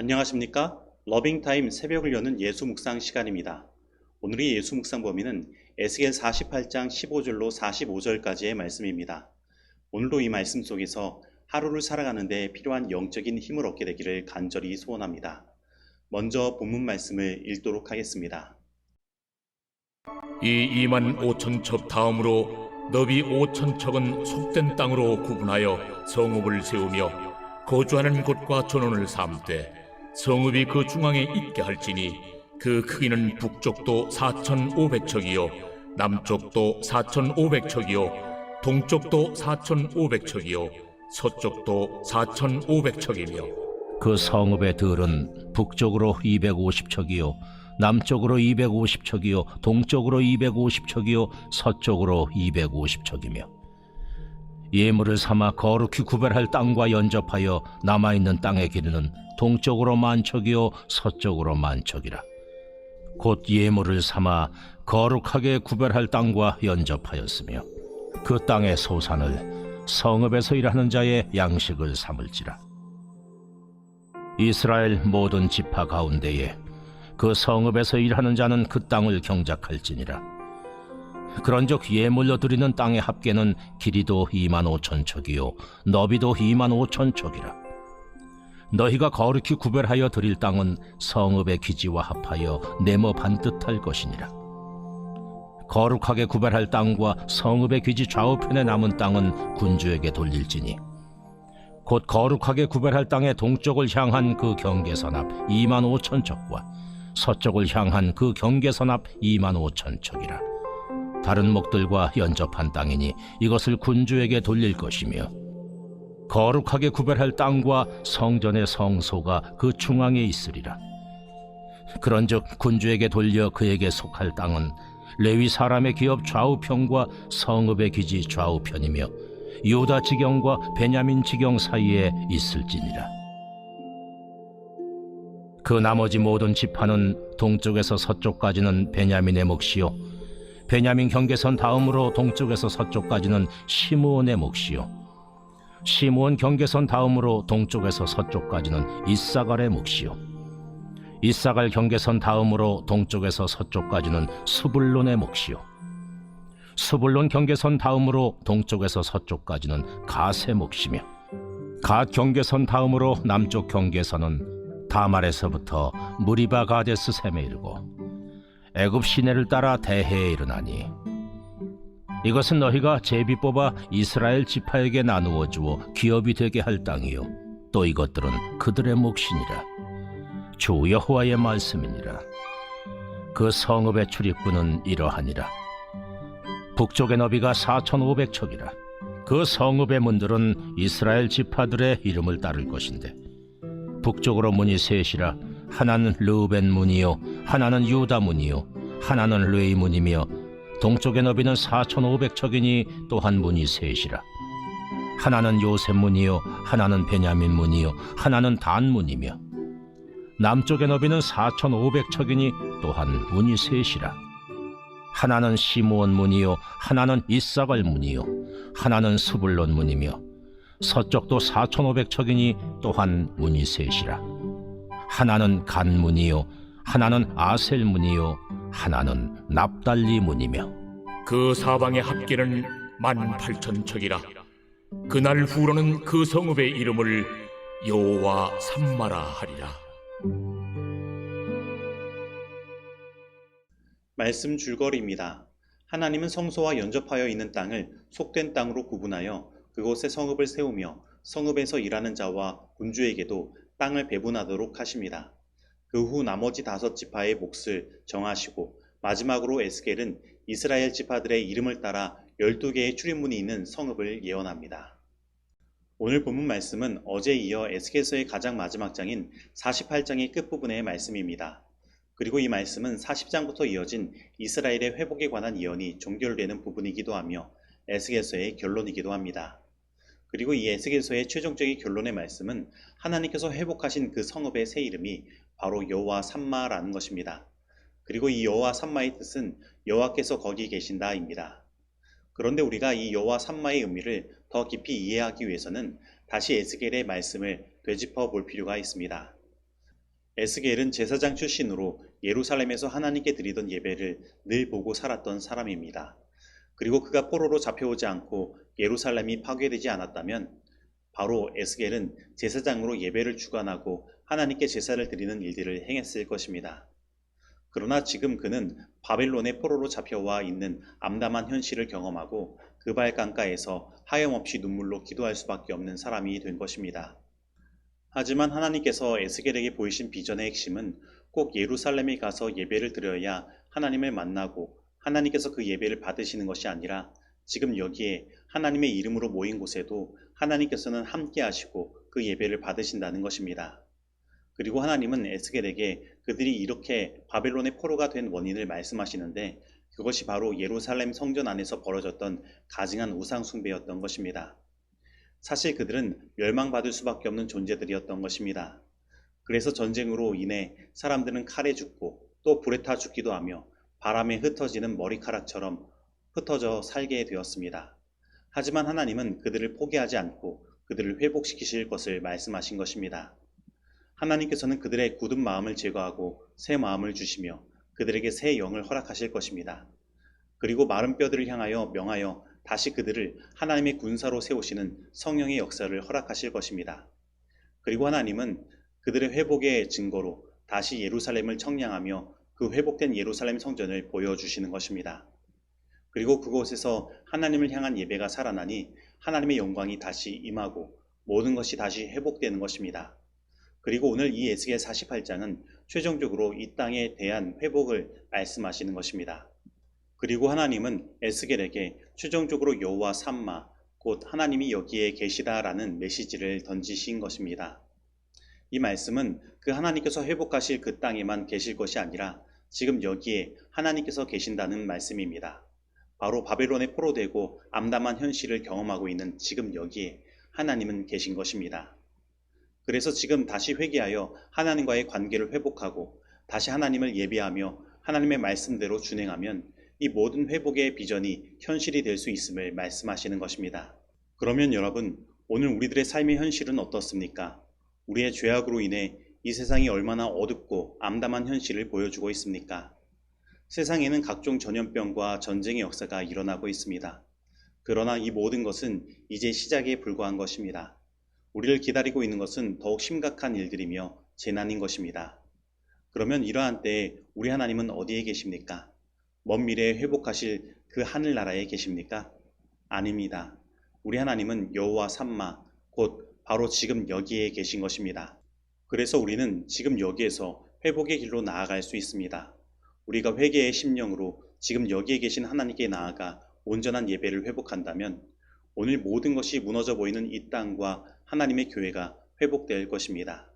안녕하십니까? 러빙타임 새벽을 여는 예수 묵상 시간입니다. 오늘의 예수 묵상 범위는 에스겔 48장 15절로 45절까지의 말씀입니다. 오늘도 이 말씀 속에서 하루를 살아가는 데 필요한 영적인 힘을 얻게 되기를 간절히 소원합니다. 먼저 본문 말씀을 읽도록 하겠습니다. 이 2만 5천 척 다음으로 너비 5천 척은 속된 땅으로 구분하여 성읍을 세우며 거주하는 곳과 전원을 삼되 성읍이 그 중앙에 있게 할지니 그 크기는 북쪽도 4,500척이요 남쪽도 4,500척이요 동쪽도 4,500척이요 서쪽도 4,500척이며 그 성읍의 들은 북쪽으로 250척이요 남쪽으로 250척이요 동쪽으로 250척이요 서쪽으로 250척이며 예물을 삼아 거룩히 구별할 땅과 연접하여 남아있는 땅의 길이는 동쪽으로 10,000척이요 서쪽으로 10,000척이라. 곧 예물을 삼아 거룩하게 구별할 땅과 연접하였으며 그 땅의 소산을 성읍에서 일하는 자의 양식을 삼을지라. 이스라엘 모든 지파 가운데에 그 성읍에서 일하는 자는 그 땅을 경작할지니라. 그런즉 예물로 드리는 땅의 합계는 길이도 25,000척이요 너비도 25,000척이라. 너희가 거룩히 구별하여 드릴 땅은 성읍의 기지와 합하여 네모 반듯할 것이니라. 거룩하게 구별할 땅과 성읍의 기지 좌우편에 남은 땅은 군주에게 돌릴지니 곧 거룩하게 구별할 땅의 동쪽을 향한 그 경계선 앞 25,000척과 서쪽을 향한 그 경계선 앞 25,000척이라. 다른 목들과 연접한 땅이니 이것을 군주에게 돌릴 것이며 거룩하게 구별할 땅과 성전의 성소가 그 중앙에 있으리라. 그런즉 군주에게 돌려 그에게 속할 땅은 레위 사람의 기업 좌우편과 성읍의 기지 좌우편이며 유다 지경과 베냐민 지경 사이에 있을지니라. 그 나머지 모든 지파는 동쪽에서 서쪽까지는 베냐민의 몫이요 베냐민 경계선 다음으로 동쪽에서 서쪽까지는 시므온의 몫이요 시므온 경계선 다음으로 동쪽에서 서쪽까지는 이사갈의 몫이요 이사갈 경계선 다음으로 동쪽에서 서쪽까지는 스불론의 몫이요 스불론 경계선 다음으로 동쪽에서 서쪽까지는 갓의 몫이며 갓 경계선 다음으로 남쪽 경계선은 다말에서부터 무리바 가데스 셈에 이르고 애굽 시내를 따라 대해에 이르나니 이것은 너희가 제비 뽑아 이스라엘 지파에게 나누어 주어 기업이 되게 할 땅이요 또 이것들은 그들의 몫이니라. 주 여호와의 말씀이니라. 그 성읍의 출입구는 이러하니라. 북쪽의 너비가 4,500척이라. 그 성읍의 문들은 이스라엘 지파들의 이름을 따를 것인데 북쪽으로 문이 셋이라. 하나는 르우벤 문이요 하나는 유다 문이요 하나는 레위 문이며 동쪽의 너비는 4,500척이니 또 한 문이 셋이라. 하나는 요셉 문이요 하나는 베냐민 문이요 하나는 단 문이며 남쪽의 너비는 4,500척이니 또 한 문이 셋이라. 하나는 시므온 문이요 하나는 이사갈 문이요 하나는 스불론 문이며 서쪽도 4,500척이니 또 한 문이 셋이라. 하나는 간 문이요 하나는 아셀 문이요 하나는 납달리 문이며 그 사방의 합계는 18,000척이라. 그날 후로는 그 성읍의 이름을 여호와 삼마라 하리라. 말씀 줄거리입니다. 하나님은 성소와 연접하여 있는 땅을 속된 땅으로 구분하여 그곳에 성읍을 세우며 성읍에서 일하는 자와 군주에게도 땅을 배분하도록 하십니다. 그 후 나머지 5지파의 몫을 정하시고 마지막으로 에스겔은 이스라엘 지파들의 이름을 따라 12개의 출입문이 있는 성읍을 예언합니다. 오늘 본문 말씀은 어제에 이어 에스겔서의 가장 마지막 장인 48장의 끝부분의 말씀입니다. 그리고 이 말씀은 40장부터 이어진 이스라엘의 회복에 관한 예언이 종결되는 부분이기도 하며 에스겔서의 결론이기도 합니다. 그리고 이 에스겔서의 최종적인 결론의 말씀은 하나님께서 회복하신 그 성읍의 새 이름이 바로 여호와 삼마라는 것입니다. 그리고 이 여호와 삼마의 뜻은 여호와께서 거기 계신다입니다. 그런데 우리가 이 여호와 삼마의 의미를 더 깊이 이해하기 위해서는 다시 에스겔의 말씀을 되짚어 볼 필요가 있습니다. 에스겔은 제사장 출신으로 예루살렘에서 하나님께 드리던 예배를 늘 보고 살았던 사람입니다. 그리고 그가 포로로 잡혀오지 않고 예루살렘이 파괴되지 않았다면 바로 에스겔은 제사장으로 예배를 주관하고 하나님께 제사를 드리는 일들을 행했을 것입니다. 그러나 지금 그는 바벨론의 포로로 잡혀와 있는 암담한 현실을 경험하고 그발 강가에서 하염없이 눈물로 기도할 수밖에 없는 사람이 된 것입니다. 하지만 하나님께서 에스겔에게 보이신 비전의 핵심은 꼭 예루살렘에 가서 예배를 드려야 하나님을 만나고 하나님께서 그 예배를 받으시는 것이 아니라 지금 여기에 하나님의 이름으로 모인 곳에도 하나님께서는 함께 하시고 그 예배를 받으신다는 것입니다. 그리고 하나님은 에스겔에게 그들이 이렇게 바벨론의 포로가 된 원인을 말씀하시는데 그것이 바로 예루살렘 성전 안에서 벌어졌던 가증한 우상 숭배였던 것입니다. 사실 그들은 멸망받을 수밖에 없는 존재들이었던 것입니다. 그래서 전쟁으로 인해 사람들은 칼에 죽고 또 불에 타 죽기도 하며 바람에 흩어지는 머리카락처럼 흩어져 살게 되었습니다. 하지만 하나님은 그들을 포기하지 않고 그들을 회복시키실 것을 말씀하신 것입니다. 하나님께서는 그들의 굳은 마음을 제거하고 새 마음을 주시며 그들에게 새 영을 허락하실 것입니다. 그리고 마른 뼈들을 향하여 명하여 다시 그들을 하나님의 군사로 세우시는 성령의 역사를 허락하실 것입니다. 그리고 하나님은 그들의 회복의 증거로 다시 예루살렘을 청량하며 그 회복된 예루살렘 성전을 보여주시는 것입니다. 그리고 그곳에서 하나님을 향한 예배가 살아나니 하나님의 영광이 다시 임하고 모든 것이 다시 회복되는 것입니다. 그리고 오늘 이 에스겔 48장은 최종적으로 이 땅에 대한 회복을 말씀하시는 것입니다. 그리고 하나님은 에스겔에게 최종적으로 여호와 삼마 곧 하나님이 여기에 계시다라는 메시지를 던지신 것입니다. 이 말씀은 그 하나님께서 회복하실 그 땅에만 계실 것이 아니라 지금 여기에 하나님께서 계신다는 말씀입니다. 바로 바벨론에 포로되고 암담한 현실을 경험하고 있는 지금 여기에 하나님은 계신 것입니다. 그래서 지금 다시 회개하여 하나님과의 관계를 회복하고 다시 하나님을 예배하며 하나님의 말씀대로 준행하면 이 모든 회복의 비전이 현실이 될 수 있음을 말씀하시는 것입니다. 그러면 여러분, 오늘 우리들의 삶의 현실은 어떻습니까? 우리의 죄악으로 인해 이 세상이 얼마나 어둡고 암담한 현실을 보여주고 있습니까? 세상에는 각종 전염병과 전쟁의 역사가 일어나고 있습니다. 그러나 이 모든 것은 이제 시작에 불과한 것입니다. 우리를 기다리고 있는 것은 더욱 심각한 일들이며 재난인 것입니다. 그러면 이러한 때에 우리 하나님은 어디에 계십니까? 먼 미래에 회복하실 그 하늘나라에 계십니까? 아닙니다. 우리 하나님은 여호와 삼마 곧 바로 지금 여기에 계신 것입니다. 그래서 우리는 지금 여기에서 회복의 길로 나아갈 수 있습니다. 우리가 회개의 심령으로 지금 여기에 계신 하나님께 나아가 온전한 예배를 회복한다면 오늘 모든 것이 무너져 보이는 이 땅과 하나님의 교회가 회복될 것입니다.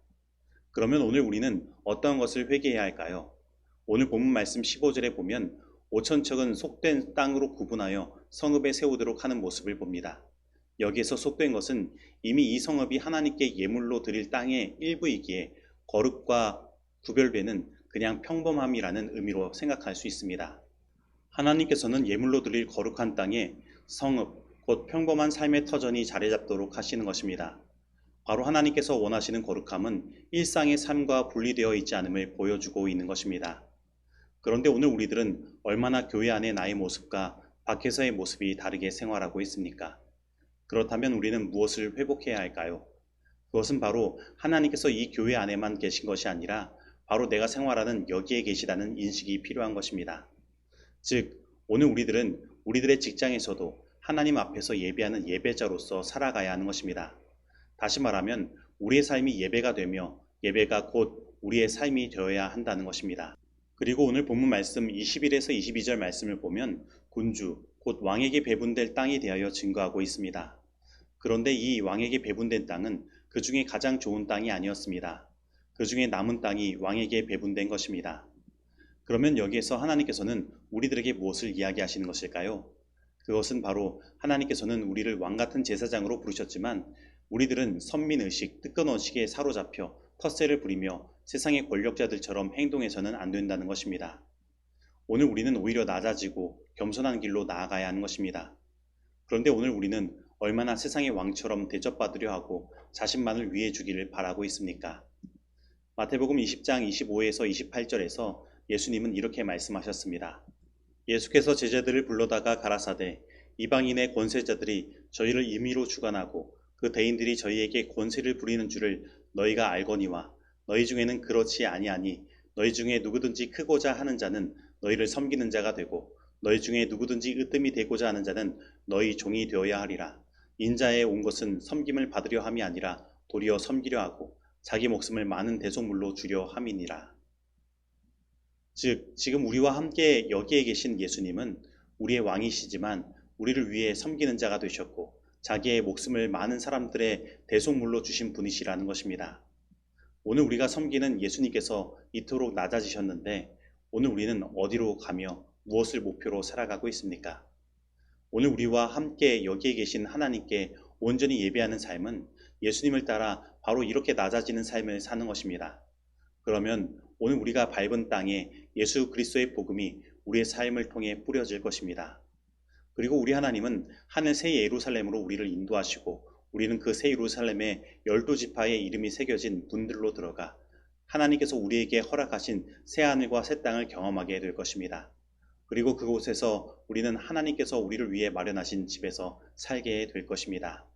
그러면 오늘 우리는 어떤 것을 회개해야 할까요? 오늘 본문 말씀 15절에 보면 5천척은 속된 땅으로 구분하여 성읍에 세우도록 하는 모습을 봅니다. 여기에서 속된 것은 이미 이 성읍이 하나님께 예물로 드릴 땅의 일부이기에 거룩과 구별되는 그냥 평범함이라는 의미로 생각할 수 있습니다. 하나님께서는 예물로 드릴 거룩한 땅에 성읍, 곧 평범한 삶의 터전이 자리 잡도록 하시는 것입니다. 바로 하나님께서 원하시는 거룩함은 일상의 삶과 분리되어 있지 않음을 보여주고 있는 것입니다. 그런데 오늘 우리들은 얼마나 교회 안의 나의 모습과 밖에서의 모습이 다르게 생활하고 있습니까? 그렇다면 우리는 무엇을 회복해야 할까요? 그것은 바로 하나님께서 이 교회 안에만 계신 것이 아니라 바로 내가 생활하는 여기에 계시다는 인식이 필요한 것입니다. 즉, 오늘 우리들은 우리들의 직장에서도 하나님 앞에서 예배하는 예배자로서 살아가야 하는 것입니다. 다시 말하면 우리의 삶이 예배가 되며 예배가 곧 우리의 삶이 되어야 한다는 것입니다. 그리고 오늘 본문 말씀 21에서 22절 말씀을 보면 군주, 곧 왕에게 배분될 땅에 대하여 증거하고 있습니다. 그런데 이 왕에게 배분된 땅은 그 중에 가장 좋은 땅이 아니었습니다. 그 중에 남은 땅이 왕에게 배분된 것입니다. 그러면 여기에서 하나님께서는 우리들에게 무엇을 이야기하시는 것일까요? 그것은 바로 하나님께서는 우리를 왕같은 제사장으로 부르셨지만 우리들은 선민의식, 뜨끈의식에 사로잡혀 텃세를 부리며 세상의 권력자들처럼 행동해서는 안 된다는 것입니다. 오늘 우리는 오히려 낮아지고 겸손한 길로 나아가야 하는 것입니다. 그런데 오늘 우리는 얼마나 세상의 왕처럼 대접받으려 하고 자신만을 위해 주기를 바라고 있습니까? 마태복음 20장 25에서 28절에서 예수님은 이렇게 말씀하셨습니다. 예수께서 제자들을 불러다가 가라사대 이방인의 권세자들이 저희를 임의로 주관하고 그 대인들이 저희에게 권세를 부리는 줄을 너희가 알거니와 너희 중에는 그렇지 아니하니 너희 중에 누구든지 크고자 하는 자는 너희를 섬기는 자가 되고 너희 중에 누구든지 으뜸이 되고자 하는 자는 너희 종이 되어야 하리라. 인자에 온 것은 섬김을 받으려 함이 아니라 도리어 섬기려 하고 자기 목숨을 많은 대속물로 주려 함이니라. 즉 지금 우리와 함께 여기에 계신 예수님은 우리의 왕이시지만 우리를 위해 섬기는 자가 되셨고 자기의 목숨을 많은 사람들의 대속물로 주신 분이시라는 것입니다. 오늘 우리가 섬기는 예수님께서 이토록 낮아지셨는데 오늘 우리는 어디로 가며 무엇을 목표로 살아가고 있습니까? 오늘 우리와 함께 여기에 계신 하나님께 온전히 예배하는 삶은 예수님을 따라 바로 이렇게 낮아지는 삶을 사는 것입니다. 그러면 오늘 우리가 밟은 땅에 예수 그리스도의 복음이 우리의 삶을 통해 뿌려질 것입니다. 그리고 우리 하나님은 하늘 새 예루살렘으로 우리를 인도하시고 우리는 그 새 예루살렘의 12지파의 이름이 새겨진 분들로 들어가 하나님께서 우리에게 허락하신 새 하늘과 새 땅을 경험하게 될 것입니다. 그리고 그곳에서 우리는 하나님께서 우리를 위해 마련하신 집에서 살게 될 것입니다.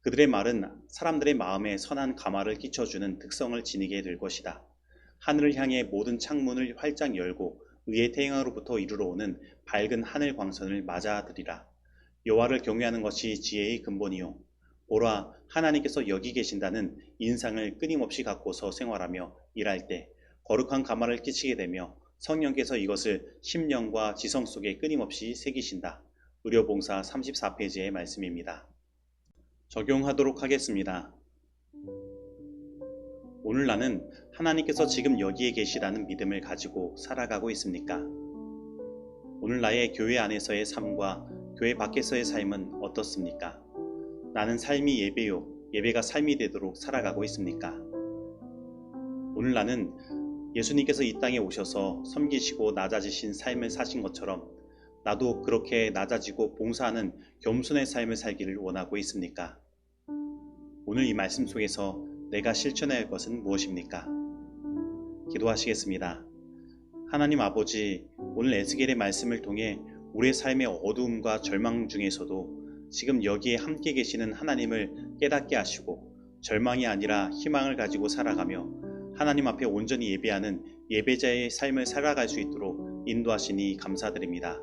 그들의 말은 사람들의 마음에 선한 감화를 끼쳐주는 특성을 지니게 될 것이다. 하늘을 향해 모든 창문을 활짝 열고 의의 태양으로부터 이르러 오는 밝은 하늘 광선을 맞아들이라. 여호와를 경외하는 것이 지혜의 근본이요 보라 하나님께서 여기 계신다는 인상을 끊임없이 갖고서 생활하며 일할 때 거룩한 감화를 끼치게 되며 성령께서 이것을 심령과 지성 속에 끊임없이 새기신다. 의료봉사 34페이지의 말씀입니다. 적용하도록 하겠습니다. 오늘 나는 하나님께서 지금 여기에 계시다는 믿음을 가지고 살아가고 있습니까? 오늘 나의 교회 안에서의 삶과 교회 밖에서의 삶은 어떻습니까? 나는 삶이 예배요, 예배가 삶이 되도록 살아가고 있습니까? 오늘 나는 예수님께서 이 땅에 오셔서 섬기시고 낮아지신 삶을 사신 것처럼 나도 그렇게 낮아지고 봉사하는 겸손의 삶을 살기를 원하고 있습니까? 오늘 이 말씀 속에서 내가 실천해야 할 것은 무엇입니까? 기도하시겠습니다. 하나님 아버지, 오늘 에스겔의 말씀을 통해 우리의 삶의 어두움과 절망 중에서도 지금 여기에 함께 계시는 하나님을 깨닫게 하시고 절망이 아니라 희망을 가지고 살아가며 하나님 앞에 온전히 예배하는 예배자의 삶을 살아갈 수 있도록 인도하시니 감사드립니다.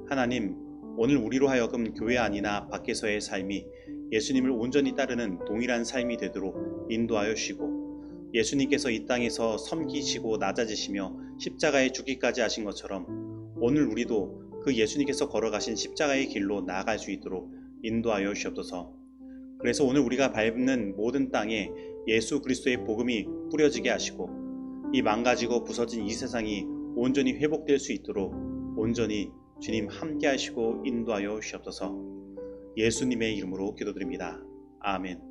하나님, 오늘 우리로 하여금 교회 안이나 밖에서의 삶이 예수님을 온전히 따르는 동일한 삶이 되도록 인도하여 주시고 예수님께서 이 땅에서 섬기시고 낮아지시며 십자가에 죽기까지 하신 것처럼 오늘 우리도 그 예수님께서 걸어가신 십자가의 길로 나아갈 수 있도록 인도하여 주시옵소서. 그래서 오늘 우리가 밟는 모든 땅에 예수 그리스도의 복음이 뿌려지게 하시고 이 망가지고 부서진 이 세상이 온전히 회복될 수 있도록 온전히 주님 함께 하시고 인도하여 주시옵소서. 예수님의 이름으로 기도드립니다. 아멘.